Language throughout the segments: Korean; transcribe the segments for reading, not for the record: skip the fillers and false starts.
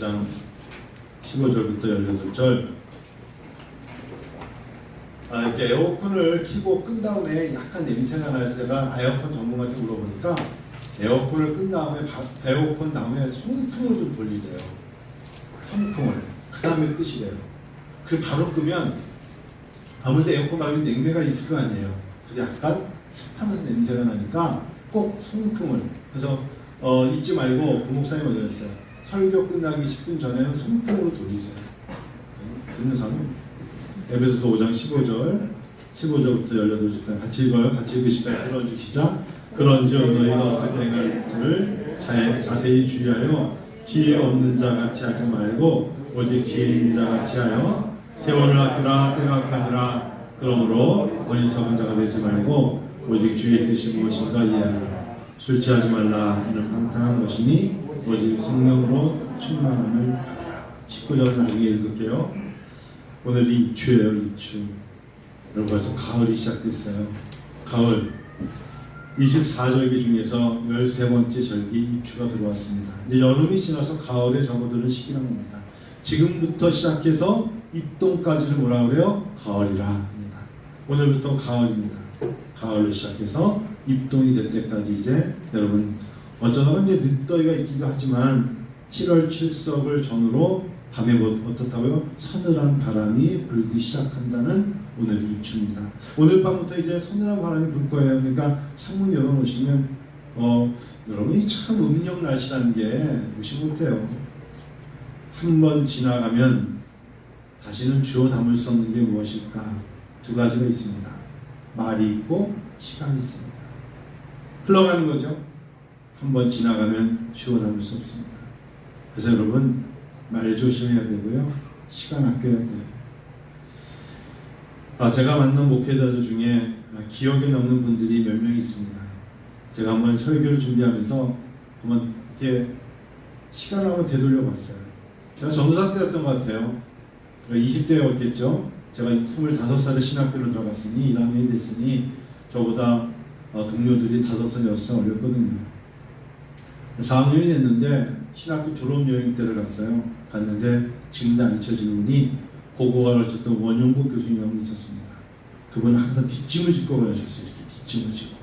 5장 15절부터 18절. 이렇게 에어컨을 켜고 끈 다음에 약간 냄새가 나서 제가 에어컨 전문가한테 물어보니까 에어컨을 끈 다음에 에어컨 다음에 송풍을 좀 돌리래요. 송풍을. 그 다음에 끄시래요. 그리고 바로 끄면 아무래도 에어컨 말고 냉매가 있을 거 아니에요. 그래서 약간 습하면서 냄새가 나니까 꼭 송풍을. 그래서 잊지 말고 부목사님 어디 갔어요? 설교 끝나기 10분 전에는 송풍으로 돌리세요. 듣는 사람은 에베소서 5장 15절부터 18절까지 같이 읽어요. 같이 읽으실까요? 그런즉 시작. 그런즉 너희가 어떻게 행할지를 자세히 주의하여 지혜 없는 자 같이 하지 말고 오직 지혜 있는 자 같이 하여 세월을 아끼라 때가 악하니라. 그러므로 어리석은 자가 되지 말고 오직 주의 뜻이 무엇인가 이해하라. 술 취하지 말라. 이는 방탕한 것이니 오직 성령으로 충만함을 받으라. 19절은 나중에 읽을게요. 오늘이 입추예요. 입추. 여러분 벌써 가을이 시작됐어요. 가을 24절기 중에서 13번째 절기 입추가 들어왔습니다. 이제 여름이 지나서 가을에 접어드는 시기란 겁니다. 지금부터 시작해서 입동까지를 뭐라 그래요? 가을이라 합니다. 오늘부터 가을입니다. 가을로 시작해서 입동이 될 때까지 이제 여러분 어쩌다가 이제 늦더위가 있기도 하지만 7월 7석을 전후로 밤에 어떻다고요? 서늘한 바람이 불기 시작한다는 오늘 입추입니다. 오늘 밤부터 이제 서늘한 바람이 불 거예요. 그러니까 창문 열어놓으시면 여러분이 참 음력 날씨라는 게 무시 못해요. 한 번 지나가면 다시는 주워 담을 수 없는 게 무엇일까? 두 가지가 있습니다. 말이 있고 시간이 있습니다. 흘러가는 거죠. 한 번 지나가면 주워 담을 수 없습니다. 그래서 여러분 말 조심해야 되고요. 시간 아껴야 돼요. 제가 만난 목회자들 중에 기억에 남는 분들이 몇 명 있습니다. 제가 한번 설교를 준비하면서 한번 이렇게 시간을 한번 되돌려 봤어요. 제가 전도사 때였던 것 같아요. 20대였겠죠. 제가 25살에 신학교를 들어갔으니 1학년이 됐으니 저보다 동료들이 5살, 6살 어렸거든요. 4학년이 됐는데 신학교 졸업여행 때를 갔는데 지금도 안 잊혀지는 분이 고고가 가르쳤던 원영국 교수님 한 분 있었습니다. 그분은 항상 뒷짐을 짚고 가르쳤어요. 이렇게 뒷짐을 지고.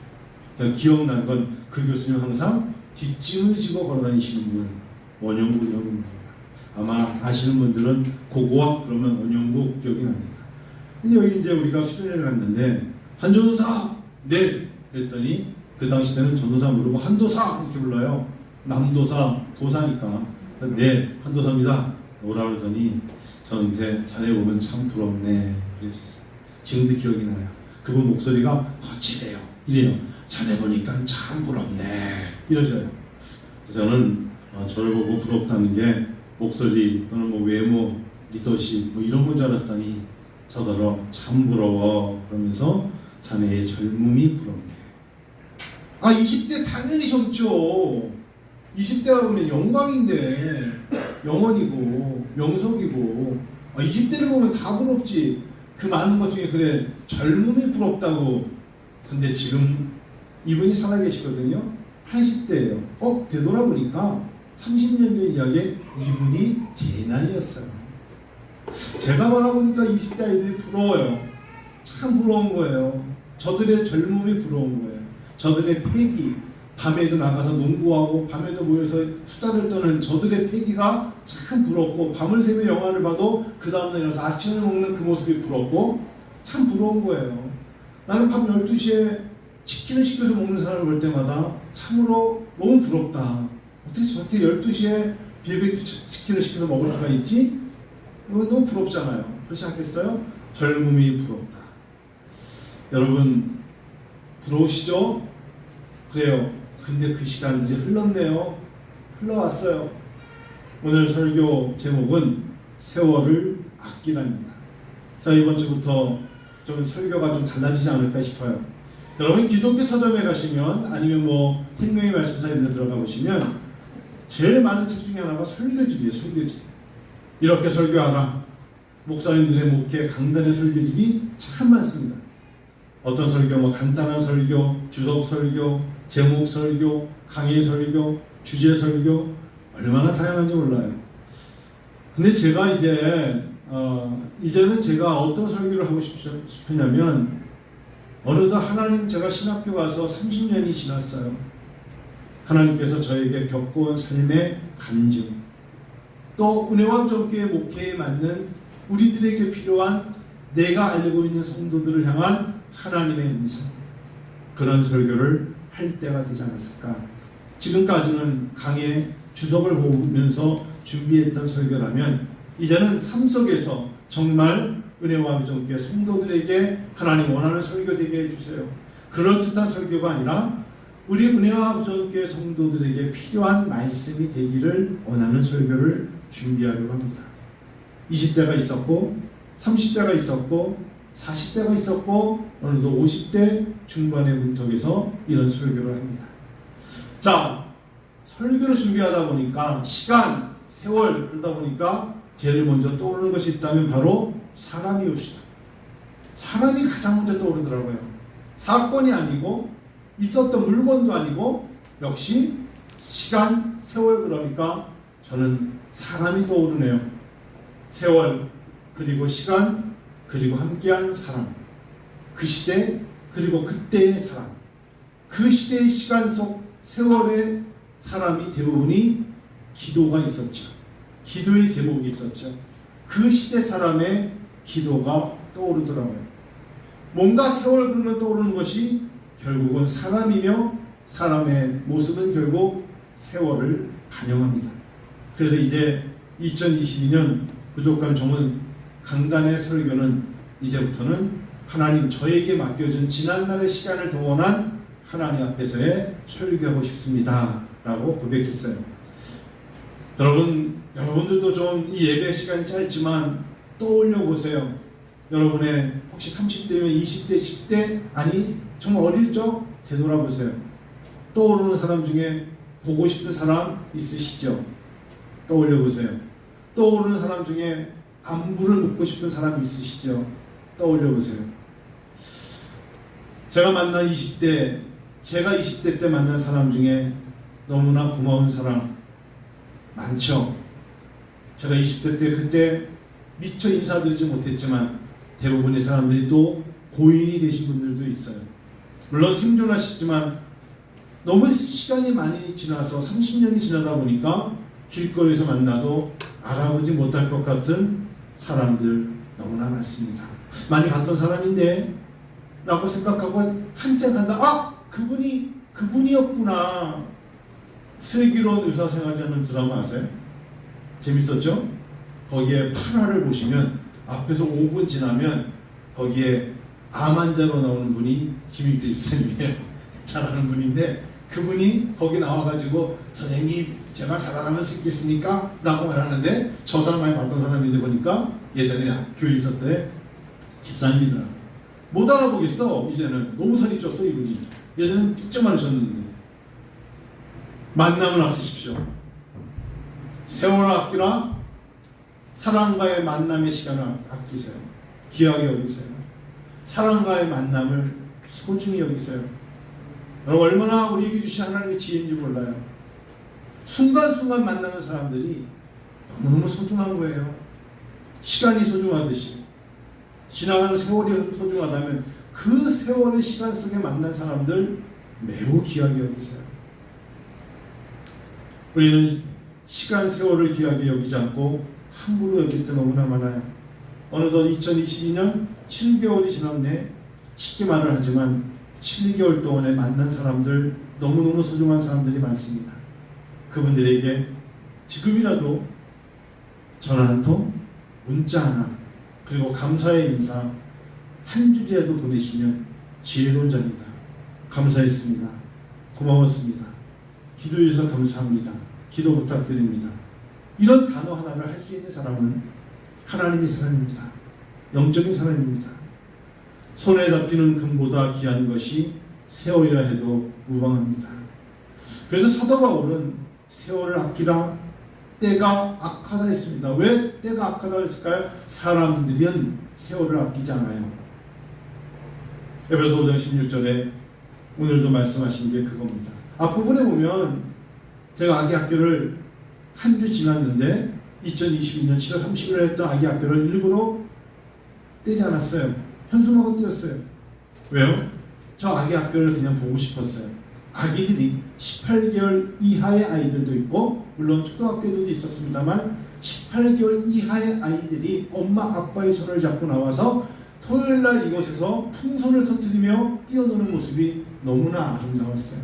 기억나는 건 그 교수님 항상 뒷짐을 지고 걸어다니시는 분, 원영국이라고 합니다. 아마 아시는 분들은 고고학 그러면 원영국 기억이 납니다. 근데 여기 이제 우리가 수련회를 갔는데 한 전도사! 네! 그랬더니 그 당시 때는 전도사 부르고 한도사! 이렇게 불러요. 남도사, 도사니까. 네, 한도사입니다. 오라 그러더니 저한테 자네 보면 참 부럽네. 그러셨어요. 지금도 기억이 나요. 그분 목소리가 거칠해요. 이래요. 자네 보니까 참 부럽네. 이러셔요. 저는 저를 보고 부럽다는 게 목소리 또는 뭐 외모, 리더십 뭐 이런 건 줄 알았더니 저더러 참 부러워. 그러면서 자네의 젊음이 부럽네. 20대 당연히 젊죠. 20대가 보면 영광인데 영원이고 명석이고 20대를 보면 다 부럽지. 그 많은 것 중에 그래 젊음이 부럽다고. 근데 지금 이분이 살아계시거든요. 80대예요. 되돌아보니까 30년 전 이야기에 이분이 제 나이였어요. 제가 바라보니까 20대 아이들이 부러워요. 참 부러운 거예요. 저들의 젊음이 부러운 거예요. 저들의 패기, 밤에도 나가서 농구하고 밤에도 모여서 수다를 떠는 저들의 패기가 참 부럽고, 밤을 새며 영화를 봐도 그 다음날 일어나서 아침을 먹는 그 모습이 부럽고 참 부러운 거예요. 나는 밤 12시에 치킨을 시켜서 먹는 사람을 볼 때마다 참으로 너무 부럽다. 어떻게 저렇게 12시에 BBQ 치킨을 시켜서 먹을 수가 있지? 이거 너무 부럽잖아요. 그렇지 않겠어요? 젊음이 부럽다. 여러분 부러우시죠? 그래요. 근데 그 시간들이 흘렀네요. 흘러왔어요. 오늘 설교 제목은 세월을 아끼랍니다. 자, 이번 주부터 좀 설교가 좀 달라지지 않을까 싶어요. 여러분 기독교 서점에 가시면 아니면 뭐 생명의 말씀사 이런 데 들어가 보시면 제일 많은 책 중에 하나가 설교집이에요. 설교집. 이렇게 설교하라. 목사님들의 목회 강단의 설교집이 참 많습니다. 어떤 설교, 뭐 간단한 설교, 주석 설교, 제목 설교, 강의 설교, 주제 설교, 얼마나 다양한지 몰라요. 근데 제가 이제는 제가 어떤 설교를 하고 싶으냐면, 어느덧 하나님, 제가 신학교 가서 30년이 지났어요. 하나님께서 저에게 겪어온 삶의 간증, 또 은혜왕정교회 목회에 맞는 우리들에게 필요한 내가 알고 있는 성도들을 향한 하나님의 음성, 그런 설교를 할 때가 되지 않았을까. 지금까지는 강의 주석을 보면서 준비했던 설교라면, 이제는 삶 속에서 정말 은혜왕정교회 성도들에게 하나님 원하는 설교 되게 해주세요. 그럴듯한 설교가 아니라 우리 은혜왕정교회 성도들에게 필요한 말씀이 되기를 원하는 설교를 준비하려고 합니다. 20대가 있었고 30대가 있었고 40대가 있었고 어느덧 50대 중반의 문턱에서 이런 설교를 합니다. 자, 설교를 준비하다 보니까 시간, 세월, 그러다 보니까 제일 먼저 떠오르는 것이 있다면 바로 사람이 옵시다. 사람이 가장 먼저 떠오르더라고요. 사건이 아니고 있었던 물건도 아니고 역시 시간, 세월, 그러니까 저는 사람이 떠오르네요. 세월, 그리고 시간, 그리고 함께한 사람, 그 시대, 그리고 그때의 사람, 그 시대의 시간 속 세월의 사람이 대부분이 기도가 있었죠. 기도의 제목이 있었죠. 그 시대 사람의 기도가 떠오르더라고요. 뭔가 세월 그러면 떠오르는 것이 결국은 사람이며, 사람의 모습은 결국 세월을 반영합니다. 그래서 이제 2022년 부족한 종은 강단의 설교는 이제부터는 하나님, 저에게 맡겨준 지난날의 시간을 동원한 하나님 앞에서의 설교하고 싶습니다 라고 고백했어요. 여러분들도 좀 이 예배 시간이 짧지만 떠올려 보세요. 여러분의 혹시 30대면 20대, 10대, 아니 정말 어릴 적 되돌아보세요. 떠오르는 사람 중에 보고 싶은 사람 있으시죠? 떠올려 보세요. 떠오르는 사람 중에 안부를 묻고 싶은 사람 있으시죠? 떠올려 보세요. 제가 20대 때 만난 사람 중에 너무나 고마운 사람 많죠. 제가 20대 때 그때 미처 인사드리지 못했지만 대부분의 사람들이 또 고인이 되신 분들도 있어요. 물론 생존하시지만 너무 시간이 많이 지나서 30년이 지나다 보니까 길거리에서 만나도 알아보지 못할 것 같은 사람들 너무나 많습니다. 많이 봤던 사람인데 라고 생각하고 한참 간다. 그분이었구나. 슬기로운 의사생활이라는 드라마 아세요? 재밌었죠? 거기에 8화를 보시면 앞에서 5분 지나면 거기에 암 환자로 나오는 분이 김익태 집사님이에요. 잘 아는 분인데 그분이 거기 나와가지고 선생님 제가 살아가면 수 있겠습니까? 라고 말하는데 저 사람 많이 봤던 사람인데 보니까 예전에 교회 있을 때 집사님이더라고요. 못 알아보겠어. 이제는 너무 살이 쪘어 이분이. 예전에는 삐쩍 마르셨는데. 만남을 아끼십시오. 세월을 아끼라. 사랑과의 만남의 시간을 아끼세요. 귀하게 여기세요. 사랑과의 만남을 소중히 여기세요. 여러분 얼마나 우리에게 주신 하나님의 지혜인지 몰라요. 순간순간 만나는 사람들이 너무너무 소중한 거예요. 시간이 소중하듯이 지나가는 세월이 소중하다면 그 세월의 시간 속에 만난 사람들 매우 귀하게 여기세요. 우리는 시간 세월을 귀하게 여기지 않고 함부로 여길 때 너무나 많아요. 어느덧 2022년 7개월이 지났네. 쉽게 말을 하지만 7개월 동안에 만난 사람들 너무너무 소중한 사람들이 많습니다. 그분들에게 지금이라도 전화 한 통, 문자 하나, 그리고 감사의 인사 한 줄이라도 보내시면 지혜로운 자입니다. 감사했습니다. 고마웠습니다. 기도해 주셔서 감사합니다. 기도 부탁드립니다. 이런 단어 하나를 할 수 있는 사람은 하나님의 사람입니다. 영적인 사람입니다. 손에 잡히는 금보다 귀한 것이 세월이라 해도 무방합니다. 그래서 사도 바울은 세월을 아끼라, 때가 악하다 했습니다. 왜 때가 악하다 했을까요? 사람들은 세월을 아끼지 않아요. 에베소 5장 16절에 오늘도 말씀하신 게 그겁니다. 앞부분에 보면 제가 아기 학교를 한 주 지났는데 2022년 7월 30일에 했던 아기 학교를 일부러 떼지 않았어요. 현수막을 띄었어요. 왜요? 저 아기 학교를 그냥 보고 싶었어요. 아기들이 18개월 이하의 아이들도 있고 물론 초등학교도 있었습니다만 18개월 이하의 아이들이 엄마 아빠의 손을 잡고 나와서 토요일날 이곳에서 풍선을 터뜨리며 뛰어노는 모습이 너무나 아름다웠어요.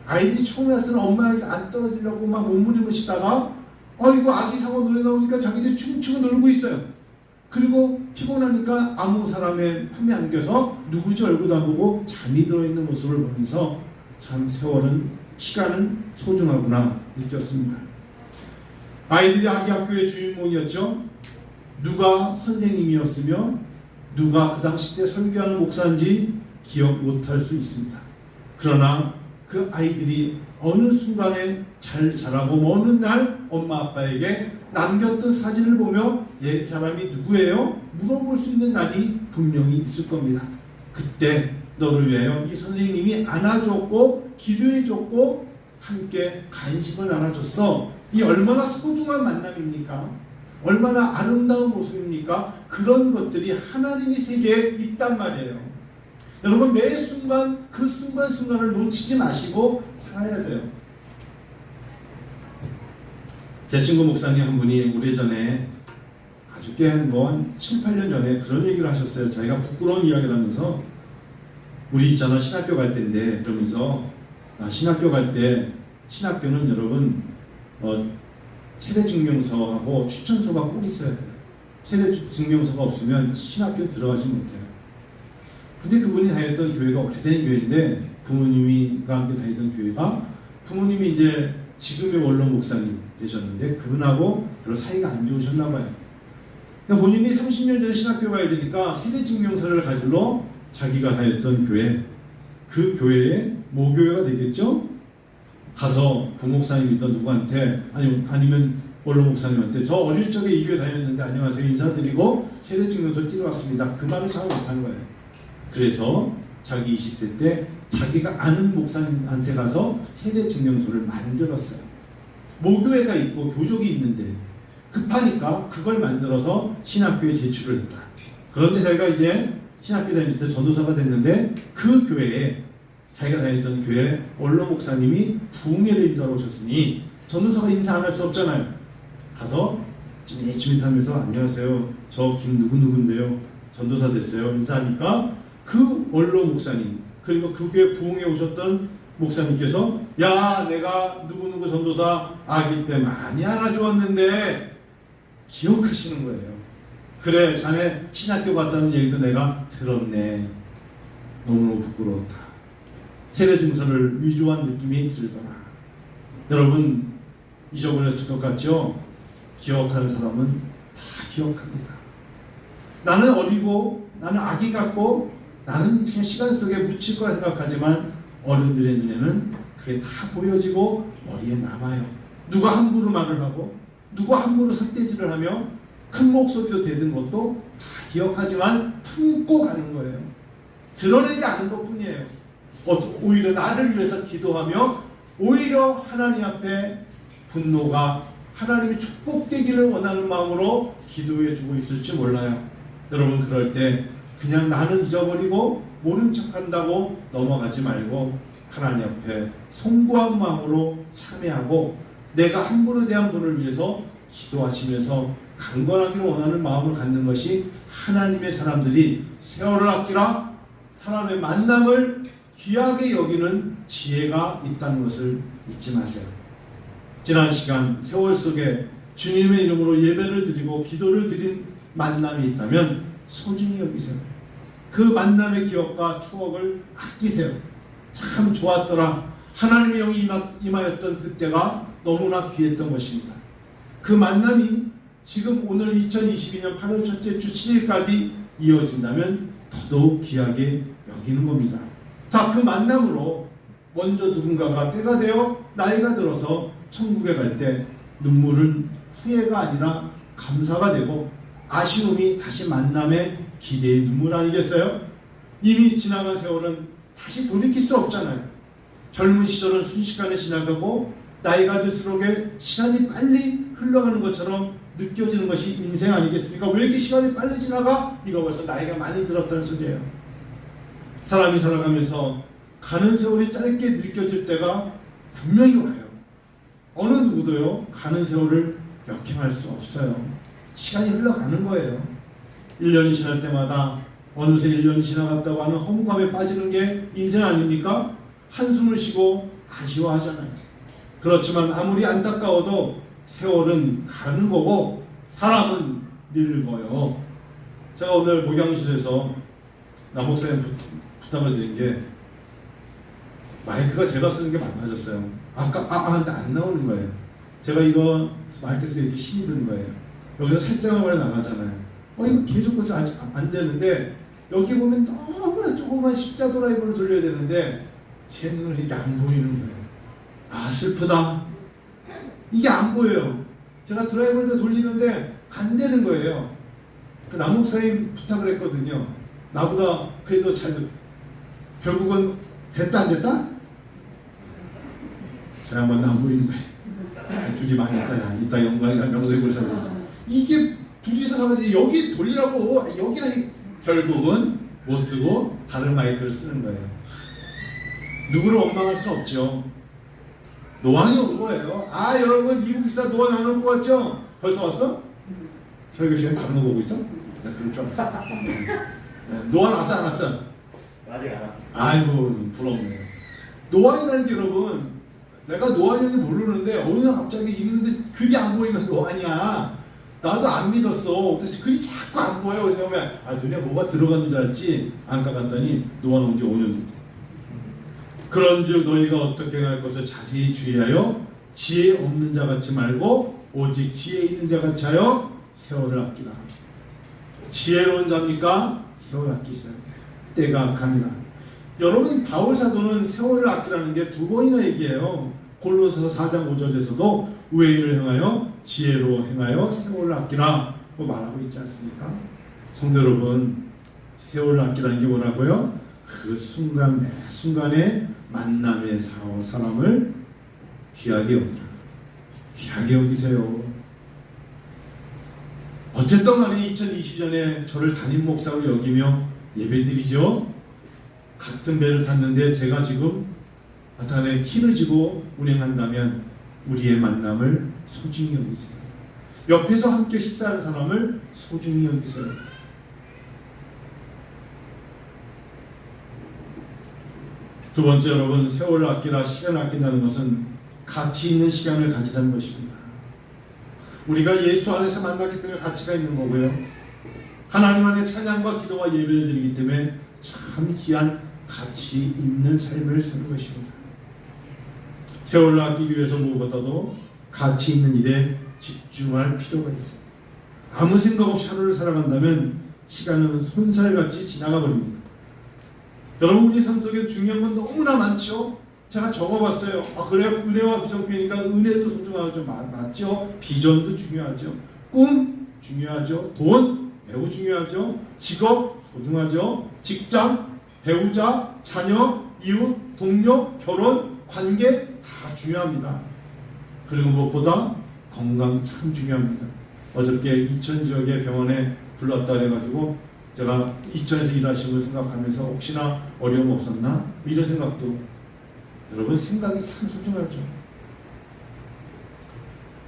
아이들이 처음에 왔을 때는 엄마에게 안 떨어지려고 막 몸부림치다가 이거 아기 상어 노래 나오니까 자기들이 춤추고 놀고 있어요. 그리고 피곤하니까 아무 사람의 품에 안겨서 누구지 얼굴도 안 보고 잠이 들어있는 모습을 보면서 참 세월은 시간은 소중하구나 느꼈습니다. 아이들이 아기 학교의 주인공이었죠. 누가 선생님이었으며 누가 그 당시 때 설교하는 목사인지 기억 못할 수 있습니다. 그러나 그 아이들이 어느 순간에 잘 자라고 어느 날 엄마 아빠에게 남겼던 사진을 보며 이 사람이 누구예요? 물어볼 수 있는 날이 분명히 있을 겁니다. 그때 너를 위하여 이 선생님이 안아줬고 기도해줬고 함께 간식을 나눠줬어. 이 얼마나 소중한 만남입니까? 얼마나 아름다운 모습입니까? 그런 것들이 하나님의 세계에 있단 말이에요. 여러분 매 순간 그 순간순간을 놓치지 마시고 살아야 돼요. 제 친구 목사님 한 분이 오래전에 아주 꽤 한 7, 8년 전에 그런 얘기를 하셨어요. 자기가 부끄러운 이야기를 하면서 우리 있잖아 신학교 갈 때인데 그러면서 나 신학교 갈 때 신학교는 여러분 세례증명서하고 추천서가 꼭 있어야 돼요. 세례증명서가 없으면 신학교 들어가지 못해요. 근데 그분이 다녔던 교회가 오래된 교회인데 부모님과 함께 다니던 교회가 부모님이 이제 지금의 원로 목사님 되셨는데 그분하고 별로 사이가 안 좋으셨나 봐요. 그러니까 본인이 30년 전에 신학교 가야 되니까 세례증명서를 가지러 자기가 다녔던 교회 그 교회에 모교회가 되겠죠? 가서 부목사님이던 누구한테 아니면 원로 목사님한테 저 어릴 적에 이 교회 다녔는데 안녕하세요 인사드리고 세례증명서 띄러 왔습니다. 그 말을 잘 못한 거예요. 그래서 자기 20대 때 자기가 아는 목사님한테 가서 세례증명서를 만들었어요. 모교회가 있고 교족이 있는데 급하니까 그걸 만들어서 신학교에 제출을 했다. 그런데 자기가 이제 신학교 다닐 때 전도사가 됐는데 그 교회에 자기가 다녔던 교회 원로 목사님이 부흥회를 인도하러 오셨으니 전도사가 인사 안 할 수 없잖아요. 가서 좀 예치밋하면서 안녕하세요. 저 김누구누구인데요. 전도사 됐어요. 인사하니까 그 원로 목사님 그리고 그 교회 부흥회 오셨던 목사님께서 야 내가 누구누구 전도사 아기 때 많이 알아주었는데 기억하시는 거예요. 그래 자네 신학교 갔다는 얘기도 내가 들었네. 너무너무 부끄러웠다. 세례증서를 위조한 느낌이 들더라. 여러분 잊어버렸을 것 같죠? 기억하는 사람은 다 기억합니다. 나는 어리고 나는 아기 같고 나는 그냥 시간 속에 묻힐 거라 생각하지만 어른들의 눈에는 그게 다 보여지고 머리에 남아요. 누가 함부로 말을 하고 누가 함부로 삿대질을 하며 큰 목소리로 대든 것도 다 기억하지만 품고 가는 거예요. 드러내지 않은 것뿐이에요. 오히려 나를 위해서 기도하며 오히려 하나님 앞에 분노가 하나님이 축복되기를 원하는 마음으로 기도해 주고 있을지 몰라요. 여러분 그럴 때 그냥 나는 잊어버리고 모른 척한다고 넘어가지 말고 하나님 앞에 송구한 마음으로 참회하고 내가 한 분에 대한 분을 위해서 기도하시면서 강건하기를 원하는 마음을 갖는 것이 하나님의 사람들이 세월을 아끼라 사람의 만남을 귀하게 여기는 지혜가 있다는 것을 잊지 마세요. 지난 시간 세월 속에 주님의 이름으로 예배를 드리고 기도를 드린 만남이 있다면 소중히 여기세요. 그 만남의 기억과 추억을 아끼세요. 참 좋았더라. 하나님의 영이 임하였던 그때가 너무나 귀했던 것입니다. 그 만남이 지금 오늘 2022년 8월 첫째 주 7일까지 이어진다면 더더욱 귀하게 여기는 겁니다. 자, 그 만남으로 먼저 누군가가 때가 되어 나이가 들어서 천국에 갈 때 눈물은 후회가 아니라 감사가 되고 아쉬움이 다시 만남의 기대의 눈물 아니겠어요? 이미 지나간 세월은 다시 돌이킬 수 없잖아요. 젊은 시절은 순식간에 지나가고 나이가 들수록 시간이 빨리 흘러가는 것처럼 느껴지는 것이 인생 아니겠습니까? 왜 이렇게 시간이 빨리 지나가? 이거 벌써 나이가 많이 들었다는 소리예요. 사람이 살아가면서 가는 세월이 짧게 느껴질 때가 분명히 와요. 어느 누구도요, 가는 세월을 역행할 수 없어요. 시간이 흘러가는 거예요. 1년이 지날 때마다 어느새 1년이 지나갔다고 하는 허무감에 빠지는 게 인생 아닙니까? 한숨을 쉬고 아쉬워하잖아요. 그렇지만 아무리 안타까워도 세월은 가는 거고 사람은 늙어요. 제가 오늘 목양실에서 남목사님 부탁을 드린 게 마이크가 제가 쓰는 게 많아졌어요. 아까 근데 안 나오는 거예요. 제가 이거 마이크 쓰기 이렇게 힘이 드는 거예요. 여기서 살짝만 원래 나가잖아요. 이거 계속 해서 안 되는데 여기 보면 너무나 조그만 십자 드라이브를 돌려야 되는데 제 눈을 이게 안 보이는 거예요. 슬프다. 이게 안 보여요. 제가 드라이브를 돌리는데 안 되는 거예요. 그 남목사님 부탁을 했거든요. 나보다 그래도 잘 결국은 됐다 안 됐다? 제가 한번 안 보이는 거예요. 둘이 망했다. 야, 이따 영광이랑 명성이 보자고 했어. 이게 둘이서 가가지고 여기 돌리라고 여기가 결국은 못 쓰고 다른 마이크를 쓰는 거예요. 누구를 원망할 수 없죠. 노안이 온 거예요. 여러분 이국 기사 노안 안 올 것 같죠? 벌써 왔어? 설교 시간에 다른 거 보고 있어? 나 그럴 줄 알았어. 노안 왔어 안 왔어? 아직 안 왔어. 아이고 부럽네요. 노안이라는 게 여러분, 내가 노안인지 모르는데 어느 날 갑자기 읽는데 글이 안 보이면 노안이야. 나도 안 믿었어. 그래서 글이 자꾸 안 보여. 그래서 처음에 눈에 뭐가 들어갔는 줄 알았지. 안 까갔더니 노안 온 지 5년 됐대. 그런즉 너희가 어떻게 할 것을 자세히 주의하여 지혜 없는 자 같이 말고 오직 지혜 있는 자 같이 하여 세월을 아끼라. 지혜로운 자입니까? 세월을 아끼시라. 때가 강이라. 여러분 바울 사도는 세월을 아끼라는 게 2번이나 얘기해요. 골로새서 4장 5절에서도 의인을 행하여 지혜로 행하여 세월을 아끼라 말하고 있지 않습니까? 성도 여러분, 세월을 아끼라는 게 뭐라고요? 그 순간 매 순간에 만남의 사람을 귀하게 여기라. 귀하게 여기세요. 어쨌든 간에 2020년에 저를 담임 목사로 여기며 예배드리죠. 같은 배를 탔는데 제가 지금 바탕에 키를 지고 운행한다면 우리의 만남을 소중히 여기세요. 옆에서 함께 식사하는 사람을 소중히 여기세요. 두 번째, 여러분, 세월을 아끼라, 시간을 아낀다는 것은 가치 있는 시간을 가지라는 것입니다. 우리가 예수 안에서 만났기 때문에 가치가 있는 거고요. 하나님 안에 찬양과 기도와 예배를 드리기 때문에 참 귀한 가치 있는 삶을 사는 것입니다. 세월을 아끼기 위해서 무엇보다도 가치 있는 일에 집중할 필요가 있어요. 아무 생각 없이 하루를 살아간다면 시간은 손살같이 지나가 버립니다. 여러분, 우리 삶 속에 중요한 건 너무나 많죠. 제가 적어봤어요. 그래요. 은혜와 비전 표현이니까 은혜도 소중하죠. 맞죠. 비전도 중요하죠. 꿈 중요하죠. 돈 매우 중요하죠. 직업 소중하죠. 직장, 배우자, 자녀, 이웃, 동료, 결혼, 관계 다 중요합니다. 그리고 무엇보다 건강 참 중요합니다. 어저께 이천 지역의 병원에 불렀다 그래가지고 제가 이천에서 일하시는 걸 생각하면서 혹시나 어려움 없었나? 이런 생각도. 여러분, 생각이 참 소중하죠.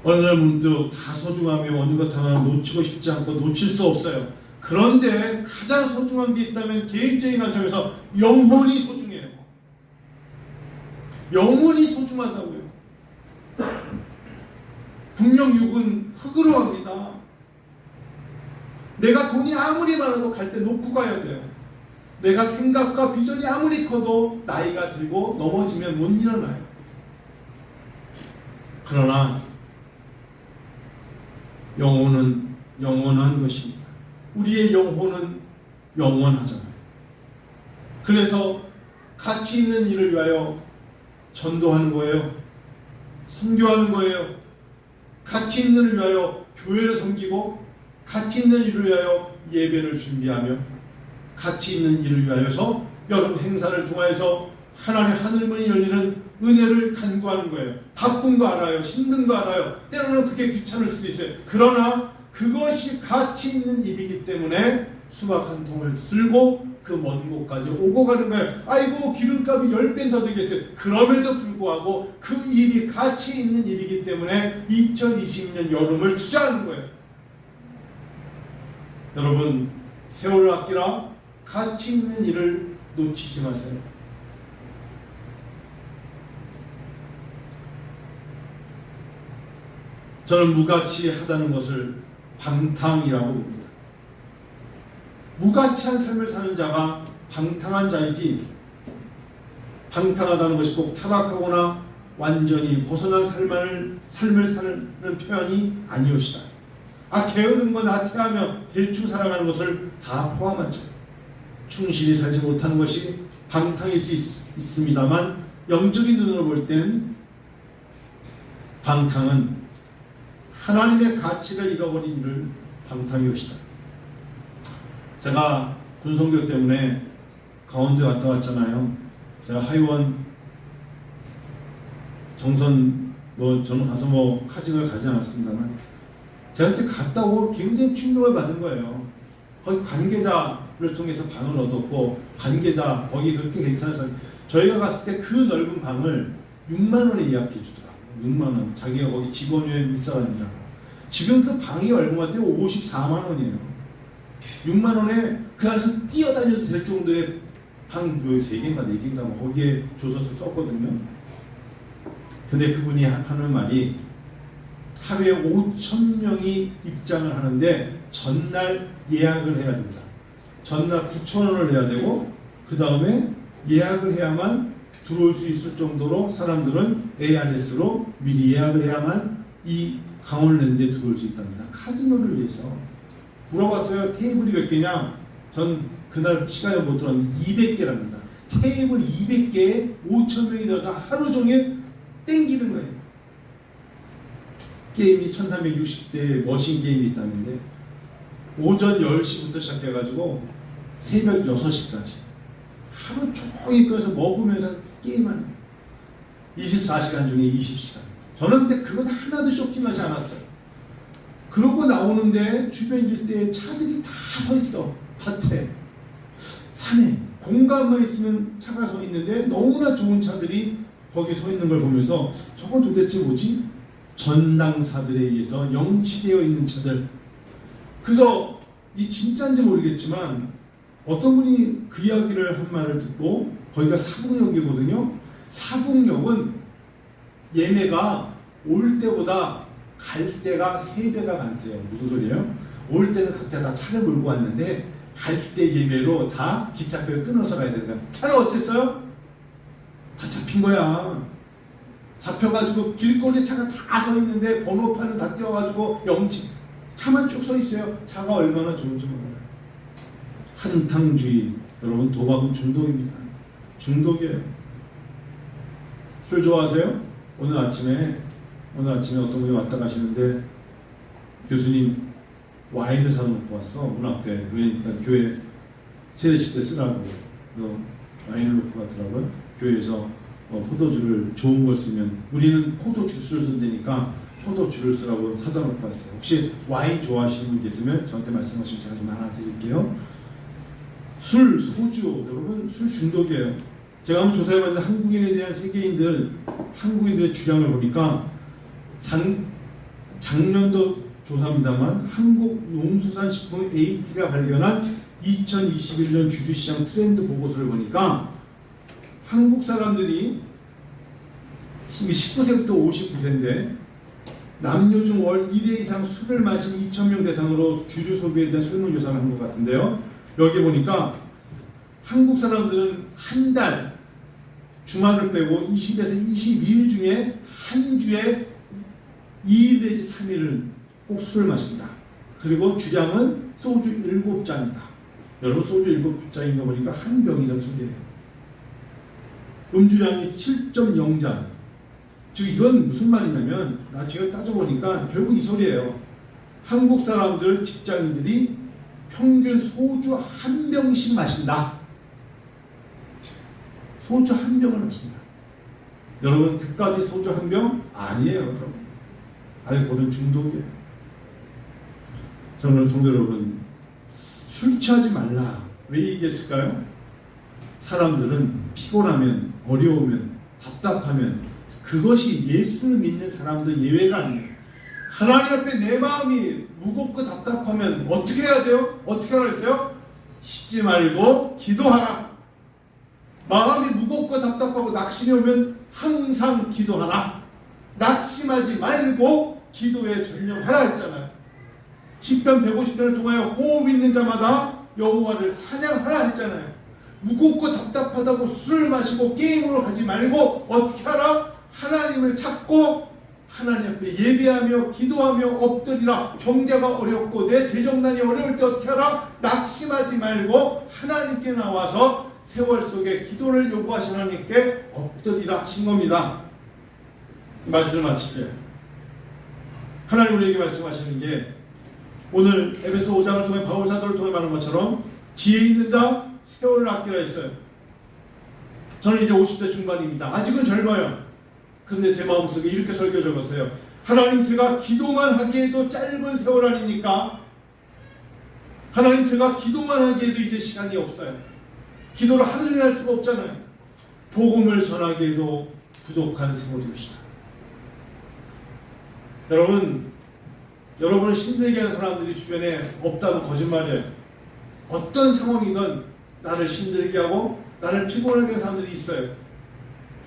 어느 날 문득 다 소중하며 어느 것 하나 놓치고 싶지 않고 놓칠 수 없어요. 그런데 가장 소중한 게 있다면 개인적인 관점에서 영혼이 소중해요. 영혼이 소중하다고요. 분명 육은 흙으로 갑니다. 내가 돈이 아무리 많아도 갈 때 놓고 가야 돼요. 내가 생각과 비전이 아무리 커도 나이가 들고 넘어지면 못 일어나요. 그러나 영혼은 영원한 것입니다. 우리의 영혼은 영원하잖아요. 그래서 가치 있는 일을 위하여 전도하는 거예요. 선교하는 거예요. 가치 있는 일을 위하여 교회를 섬기고 가치 있는 일을 위하여 예배를 준비하며 가치 있는 일을 위하여서 여러분 행사를 통하여서 하나님의 하늘문이 열리는 은혜를 간구하는 거예요. 바쁜 거 알아요. 힘든 거 알아요. 때로는 그게 귀찮을 수도 있어요. 그러나 그것이 가치 있는 일이기 때문에 수박 한 통을 들고 그 먼 곳까지 오고 가는 거예요. 아이고 기름값이 10배 더 들겠어요. 그럼에도 불구하고 그 일이 가치 있는 일이기 때문에 2020년 여름을 투자하는 거예요. 여러분, 세월을 아끼라 가치 있는 일을 놓치지 마세요. 저는 무가치하다는 것을 방탕이라고 봅니다. 무가치한 삶을 사는 자가 방탕한 자이지, 방탕하다는 것이 꼭 타락하거나 완전히 벗어난 삶을 사는 표현이 아니오시다. 게으른 거 나태하며 대충 살아가는 것을 다 포함하죠. 충실히 살지 못하는 것이 방탕일 수 있습니다만, 영적인 눈으로 볼 땐 방탕은 하나님의 가치를 잃어버린 일을 방탕이옵시다. 제가 군성교 때문에 강원도에 갔다 왔잖아요. 제가 하이원 정선 저는 가서 카징을 가지 않았습니다만, 제가 그때 갔다 오고 굉장히 충격을 받은 거예요. 거기 관계자를 통해서 방을 얻었고, 관계자 거기 그렇게 괜찮아서 저희가 갔을 때 그 넓은 방을 6만 원에 예약해 주더라고요. 6만 원. 자기가 거기 직원의 윗사람이라고. 지금 그 방이 얼마 같아요? 54만 원이에요. 6만 원에 그 안에서 뛰어다녀도 될 정도의 방 3개인가 4개인가 거기에 조서서 썼거든요. 근데 그분이 하는 말이, 하루에 5,000명이 입장을 하는데 전날 예약을 해야 된다. 전날 9,000원을 내야 되고, 그 다음에 예약을 해야만 들어올 수 있을 정도로 사람들은 ARS로 미리 예약을 해야만 이 강원랜드에 들어올 수 있답니다. 카지노를 위해서. 물어봤어요. 테이블이 몇 개냐? 전 그날 시간을 못 들었는데 200개랍니다. 테이블 200개에 5,000명이 들어서 하루 종일 땡기는 거예요. 게임이 1360대 머신 게임이 있다는데, 오전 10시부터 시작해가지고 새벽 6시까지 하루 종일 끌어서 먹으면서 게임하는 거예요. 24시간 중에 20시간. 저는 근데 그건 하나도 쇼킹하지 않았어요. 그러고 나오는데 주변 일대에 차들이 다 서 있어. 밭에, 산에, 공간만 있으면 차가 서 있는데 너무나 좋은 차들이 거기 서 있는 걸 보면서, 저건 도대체 뭐지? 전당사들에 의해서 영치되어 있는 차들. 그래서 이 진짜인지 모르겠지만 어떤 분이 그 이야기를 한 말을 듣고, 거기가 사북역이거든요. 사북역은 예매가 올 때보다 갈 때가 3배가 많대요. 무슨 소리예요? 올 때는 각자 다 차를 몰고 왔는데 갈 때 예매로 다 기차표를 끊어서 가야 되는 거야. 차를 어쨌어요? 다 잡힌 거야. 잡혀가지고 길거리에 차가 다 서 있는데 번호판은 다 띄워가지고 영치 차만 쭉 서 있어요. 차가 얼마나 좋은지 몰라요. 한탕주의. 여러분, 도박은 중독입니다. 중독이에요. 술 좋아하세요? 오늘 아침에 어떤 분이 왔다 가시는데, 교수님 와인을 사놓고 왔어. 문 앞에. 그러니까 교회 세례식 때 쓰라고. 와인을 놓고 갔더라고요. 교회에서 포도주를 좋은 걸 쓰면, 우리는 포도 주스를 쓴다니까 포도주를 쓰라고 사다 놓고 왔어요. 혹시 와인 좋아하시는 분 계시면 저한테 말씀하시면 제가 좀 하나 드릴게요. 술, 소주, 여러분 술 중독이에요. 제가 한번 조사해봤는데 한국인에 대한 한국인들의 주량을 보니까 작년도 조사입니다만, 한국농수산식품 AT가 발견한 2021년 주주시장 트렌드 보고서를 보니까, 한국 사람들이 19세부터 59세인데 남녀 중 월 1회 이상 술을 마신 2,000명 대상으로 주류 소비에 대한 설문조사를 한 것 같은데요. 여기 보니까 한국 사람들은 한 달, 주말을 빼고 20에서 22일 중에 한 주에 2일 내지 3일은 꼭 술을 마신다. 그리고 주량은 소주 7잔이다. 여러분, 소주 7잔인 거 보니까 한 병이라는 소리예요. 음주량이 7.0잔. 즉 이건 무슨 말이냐면, 나중에 따져보니까 결국 이 소리예요. 한국 사람들, 직장인들이 평균 소주 한 병씩 마신다. 소주 한 병을 마신다. 여러분, 그까지 소주 한 병? 아니에요, 여러분. 알코올은 중독이에요. 저는 성도 여러분, 술 취하지 말라. 왜 얘기했을까요? 사람들은 피곤하면, 어려우면, 답답하면 그것이 예수를 믿는 사람들 예외가 아니에요. 하나님 앞에 내 마음이 무겁고 답답하면 어떻게 해야 돼요? 어떻게 하라 했어요? 쉬지 말고 기도하라. 마음이 무겁고 답답하고 낙심이 오면 항상 기도하라. 낙심하지 말고 기도에 전념하라 했잖아요. 시편 150편을 통하여 호흡 있는 자마다 여호와를 찬양하라 했잖아요. 무겁고 답답하다고 술을 마시고 게임으로 가지 말고 어떻게 하라? 하나님을 찾고 하나님 앞에 예배하며 기도하며 엎드리라. 경제가 어렵고 내 재정난이 어려울 때 어떻게 하라? 낙심하지 말고 하나님께 나와서 세월 속에 기도를 요구하신 하나님께 엎드리라 하신 겁니다. 말씀을 마칠게요. 하나님 우리에게 말씀하시는 게 오늘 에베소 5장을 통해 바울 사도를 통해 말한 것처럼 지혜 있는 자 세월을 아끼라 했어요. 저는 이제 50대 중반입니다. 아직은 젊어요. 그런데 제 마음속에 이렇게 설교 적었어요. 하나님, 제가 기도만 하기에도 짧은 세월 아닙니까? 하나님, 제가 기도만 하기에도 이제 시간이 없어요. 기도를 하루 종일 할 수가 없잖아요. 복음을 전하기에도 부족한 세월이옵시다. 여러분을 힘들게 하는 사람들이 주변에 없다는 거짓말이에요. 어떤 상황이든 나를 힘들게 하고 나를 피곤하게 하는 사람들이 있어요.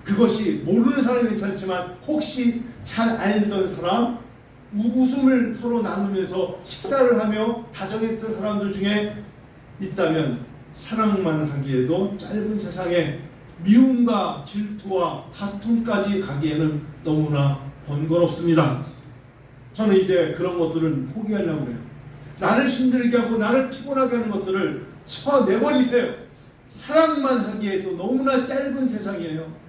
그것이 모르는 사람이 괜찮지만 혹시 잘 알던 사람, 웃음을 서로 나누면서 식사를 하며 다정했던 사람들 중에 있다면 사랑만 하기에도 짧은 세상에 미움과 질투와 다툼까지 가기에는 너무나 번거롭습니다. 저는 이제 그런 것들은 포기하려고 해요. 나를 힘들게 하고 나를 피곤하게 하는 것들을 쳐내버리세요. 사랑만 하기에도 너무나 짧은 세상이에요.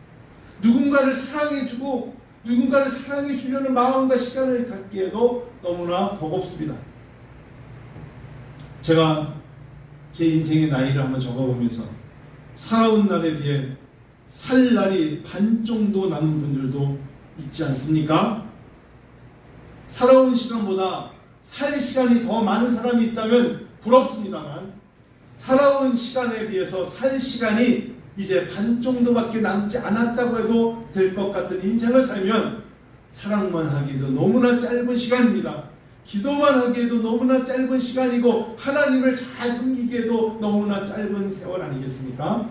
누군가를 사랑해주고 누군가를 사랑해주려는 마음과 시간을 갖기에도 너무나 버겁습니다. 제가 제 인생의 나이를 한번 적어보면서 살아온 날에 비해 살 날이 반 정도 남은 분들도 있지 않습니까? 살아온 시간보다 살 시간이 더 많은 사람이 있다면 부럽습니다만 살아온 시간에 비해서 살 시간이 이제 반 정도밖에 남지 않았다고 해도 될 것 같은 인생을 살면 사랑만 하기에도 너무나 짧은 시간입니다. 기도만 하기에도 너무나 짧은 시간이고 하나님을 잘 섬기기에도 너무나 짧은 세월 아니겠습니까?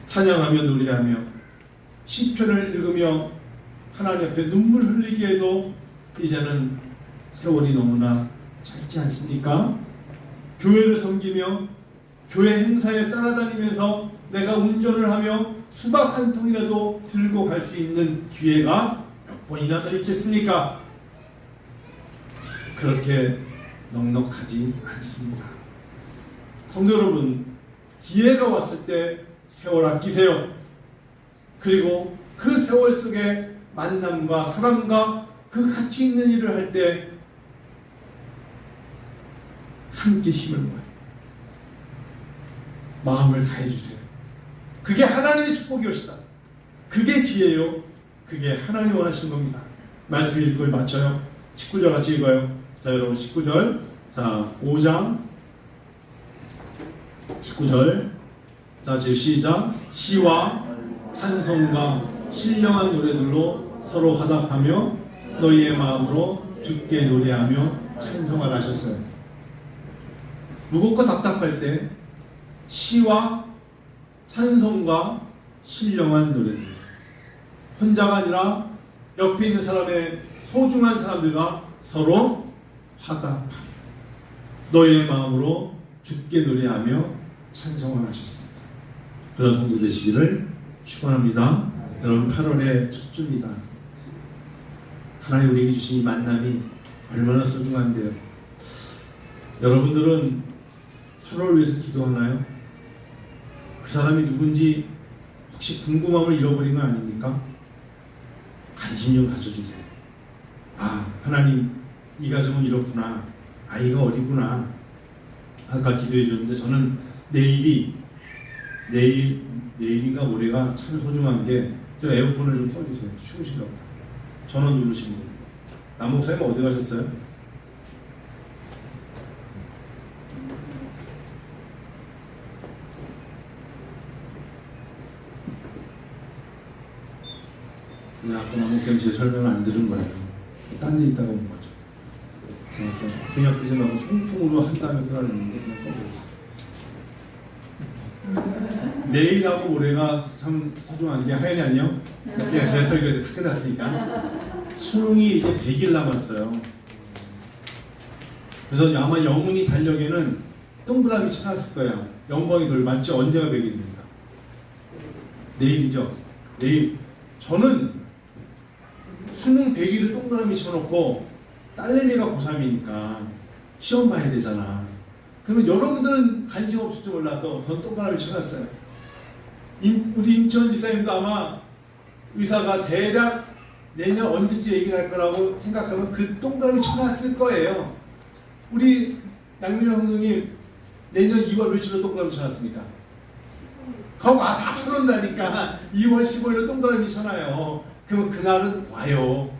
찬양하며 노래하며 시편을 읽으며 하나님 앞에 눈물 흘리기에도 이제는 세월이 너무나 짧지 않습니까? 교회를 섬기며 교회 행사에 따라다니면서 내가 운전을 하며 수박 한 통이라도 들고 갈 수 있는 기회가 몇 번이나 더 있겠습니까? 그렇게 넉넉하지 않습니다. 성도 여러분, 기회가 왔을 때 세월 아끼세요. 그리고 그 세월 속에 만남과 사랑과 그 가치 있는 일을 할 때 함께 힘을 모아요. 마음을 다해주세요. 그게 하나님의 축복이옵시다. 그게 지혜요. 그게 하나님이 원하시는 겁니다. 말씀 읽고 맞춰요. 19절 같이 읽어요. 자, 여러분 19절. 자, 5장 19절. 자, 제 시작. 시와 찬송과 신령한 노래들로 서로 화답하며 너희의 마음으로 주께 노래하며 찬송을 하셨어요. 무겁고 답답할 때 시와 찬송과 신령한 노래들, 혼자가 아니라 옆에 있는 사람의 소중한 사람들과 서로 화답하며 너희의 마음으로 주께 노래하며 찬송을 하셨습니다. 그런 성도 되시기를 축원합니다. 여러분, 8월의 첫 주입니다. 하나님 우리에게 주신 이 만남이 얼마나 소중한데요. 여러분들은 서로를 위해서 기도하나요? 그 사람이 누군지 혹시 궁금함을 잃어버린 건 아닙니까? 관심 좀 가져주세요. 아, 하나님, 이 가정은 이렇구나. 아이가 어리구나. 아까 기도해 줬는데 저는 내일이 내일인가 모레가 참 소중한 게, 저 에어컨을 좀 꺼주세요. 추우신가 보다. 전원 누르시면 됩니다. 남 목사님 어디 가셨어요? 그냥 아까 남 목사님 제 설명을 안 들은 거예요. 딴 데 있다가 온 거죠. 그냥 끄지 말고 송풍으로 한 다음에 끄라는데 그냥 꺼버렸어요. 내일하고 모레가 참 소중한 게, 하연이 안녕? 그냥 제 설교에 다 끝났으니까. 수능이 이제 100일 남았어요. 그래서 아마 영웅이 달력에는 동그라미 쳐놨을 거야. 영광이 돌 맞죠? 언제가 100일입니까? 내일이죠. 내일. 저는 수능 100일을 동그라미 쳐놓고 딸내미가 고3이니까 시험 봐야 되잖아. 그러면 여러분들은 관심 없을지 몰라도 전 동그라미 쳐놨어요. 우리 임치원 지사님도 아마 의사가 대략 내년 언제쯤 얘기를 할 거라고 생각하면 그 동그라미 쳐놨을 거예요. 우리 양민영 형님 내년 2월 며칠로 동그라미 쳐놨습니까? 그거 다 쳐놓는다니까. 2월 15일로 동그라미 쳐놔요. 그러면 그날은 와요.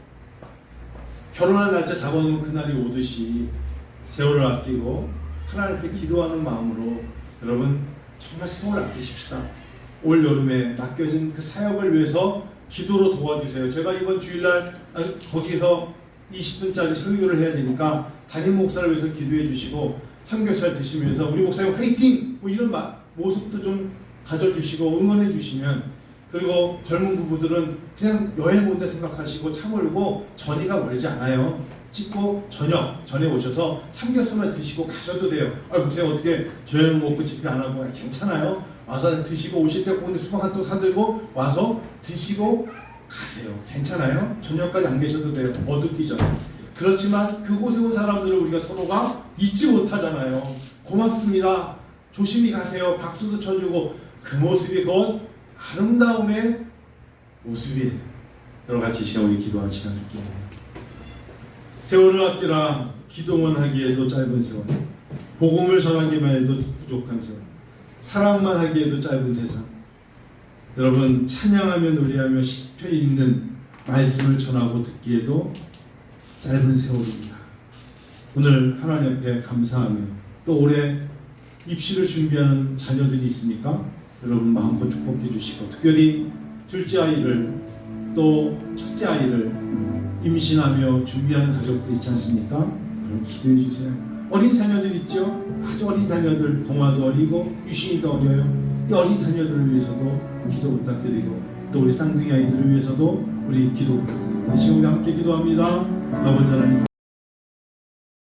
결혼할 날짜 잡아놓으면 그날이 오듯이 세월을 아끼고 하나님 앞에 기도하는 마음으로 여러분 정말 세월을 아끼십시다. 올 여름에 맡겨진 그 사역을 위해서 기도로 도와주세요. 제가 이번 주일날 거기서 20분짜리 설교를 해야 되니까 담임 목사를 위해서 기도해 주시고 삼겹살 드시면서 우리 목사님 화이팅! 뭐 이런 모습도 좀 가져주시고 응원해 주시면, 그리고 젊은 부부들은 그냥 여행 온다 생각하시고 참으려고 전이가 멀지 않아요. 찍고 전에 오셔서 삼겹살만 드시고 가셔도 돼요. 목사님 어떻게 저녁 먹고 집회 안 하고? 괜찮아요. 와서 드시고 오실 때 오늘 수박 한 통 사들고 와서 드시고 가세요. 괜찮아요. 저녁까지 안 계셔도 돼요. 어둡기 전에. 그렇지만 그곳에 온 사람들을 우리가 서로가 잊지 못하잖아요. 고맙습니다. 조심히 가세요. 박수도 쳐주고, 그 모습이 곧 아름다움의 모습이에요. 여러분 같이 이 시간 우리 기도하는 시간 할게요. 세월을 아끼라. 기도만 하기에도 짧은 세월, 복음을 전하기만 해도 부족한 세월, 사랑만 하기에도 짧은 세상. 여러분 찬양하며 노래하며 시편 읽는 말씀을 전하고 듣기에도 짧은 세월입니다. 오늘 하나님 앞에 감사하며, 또 올해 입시를 준비하는 자녀들이 있습니까? 여러분 마음껏 축복해 주시고, 특별히 둘째 아이를 또 첫째 아이를 임신하며 준비하는 가족들 있지 않습니까? 그럼 기도해 주세요. 어린 자녀들 있죠? 아주 어린 자녀들, 동화도 어리고 유신이도 어려요. 이 어린 자녀들을 위해서도 기도 부탁드리고, 또 우리 쌍둥이 아이들을 위해서도 우리 기도 부탁드립니다. 지금 우리 함께 기도합니다. 아버지 하나님,